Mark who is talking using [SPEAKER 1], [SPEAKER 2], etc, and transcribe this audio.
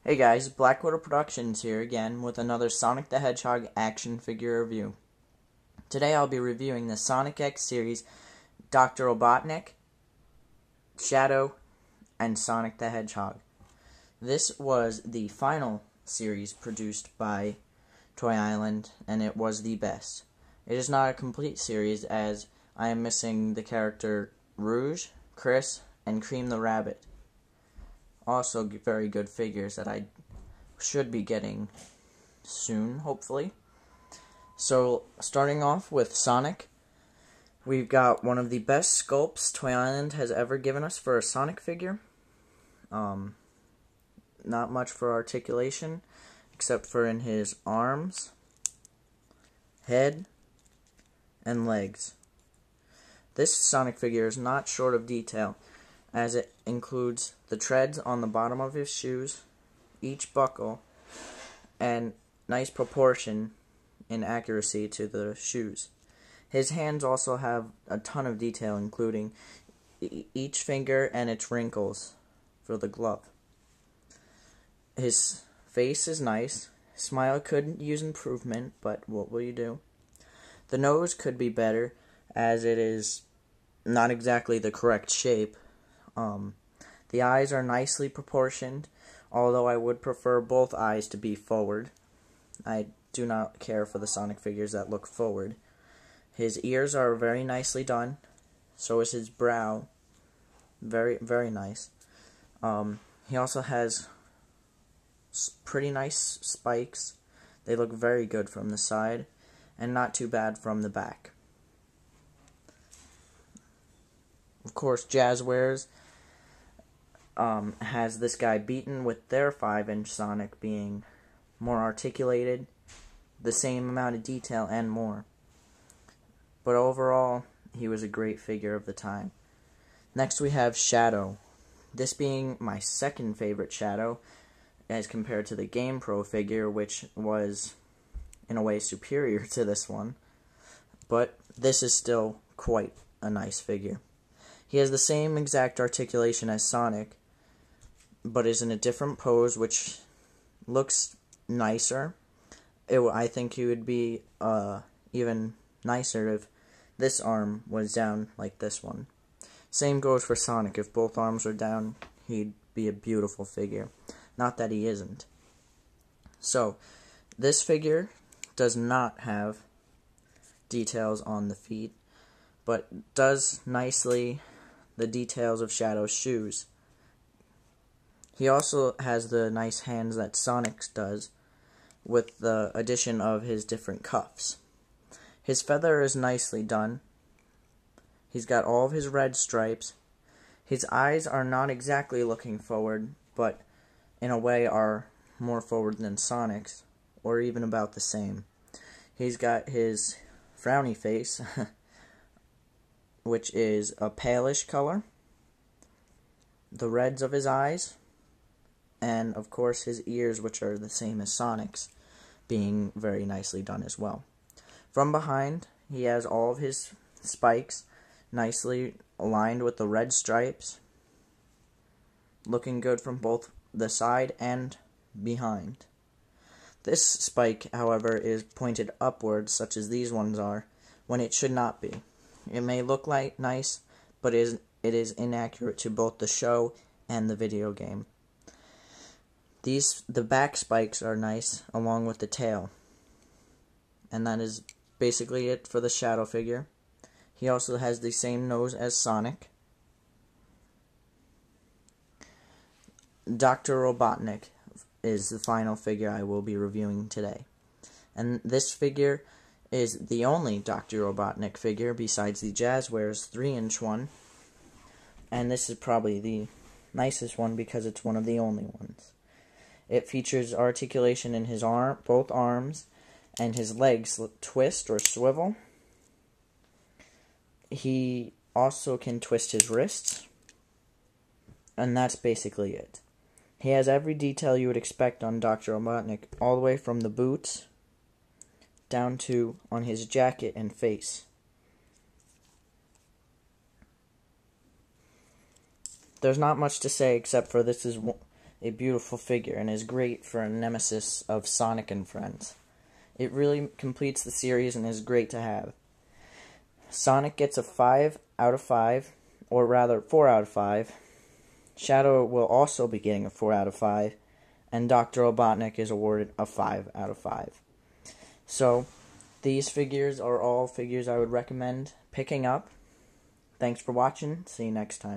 [SPEAKER 1] Hey guys, Blackwater Productions here again with another Sonic the Hedgehog action figure review. Today I'll be reviewing the Sonic X series Dr. Robotnik, Shadow, and Sonic the Hedgehog. This was the final series produced by Toy Island, and it was the best. It is not a complete series as I am missing the character Rouge, Chris, and Cream the Rabbit. Also very good figures that I should be getting soon, hopefully. So, starting off with Sonic, we've got one of the best sculpts Toy Island has ever given us for a Sonic figure. Not much for articulation, except for in his arms, head, and legs. This Sonic figure is not short of detail, as it includes the treads on the bottom of his shoes, each buckle, and nice proportion and accuracy to the shoes. His hands also have a ton of detail, including each finger and its wrinkles for the glove. His face is nice. Smile could use improvement, but what will you do? The nose could be better, as it is not exactly the correct shape. The eyes are nicely proportioned, although I would prefer both eyes to be forward. I do not care for the Sonic figures that look forward. His ears are very nicely done. So is his brow. Very, very nice. He also has pretty nice spikes. They look very good from the side, and not too bad from the back. Of course, Jazzwares has this guy beaten, with their 5-inch Sonic being more articulated, the same amount of detail, and more. But overall, he was a great figure of the time. Next we have Shadow. This being my second favorite Shadow, as compared to the Game Pro figure, which was, in a way, superior to this one. But this is still quite a nice figure. He has the same exact articulation as Sonic, but is in a different pose, which looks nicer. I think he would be even nicer if this arm was down like this one. Same goes for Sonic. If both arms were down, he'd be a beautiful figure. Not that he isn't. So, this figure does not have details on the feet, but does nicely the details of Shadow's shoes. He also has the nice hands that Sonic's does, with the addition of his different cuffs. His feather is nicely done. He's got all of his red stripes. His eyes are not exactly looking forward, but in a way are more forward than Sonic's, or even about the same. He's got his frowny face, which is a palish color, the reds of his eyes, and of course his ears, which are the same as Sonic's, being very nicely done as well. From behind, he has all of his spikes nicely aligned with the red stripes, looking good from both the side and behind. This spike, however, is pointed upwards, such as these ones are, when it should not be. It may look like nice, but it is inaccurate to both the show and the video game. The back spikes are nice, along with the tail. And that is basically it for the Shadow figure. He also has the same nose as Sonic. Dr. Robotnik is the final figure I will be reviewing today. And this figure is the only Dr. Robotnik figure besides the Jazzwares 3-inch one. And this is probably the nicest one because it's one of the only ones. It features articulation in his both arms, and his legs twist or swivel. He also can twist his wrists, and that's basically it. He has every detail you would expect on Dr. Robotnik, all the way from the boots down to on his jacket and face. There's not much to say except for this is a beautiful figure and is great for a nemesis of Sonic and Friends. It really completes the series and is great to have. Sonic gets a 5 out of 5, or rather 4 out of 5. Shadow will also be getting a 4 out of 5, and Dr. Robotnik is awarded a 5 out of 5. So, these figures are all figures I would recommend picking up. Thanks for watching. See you next time.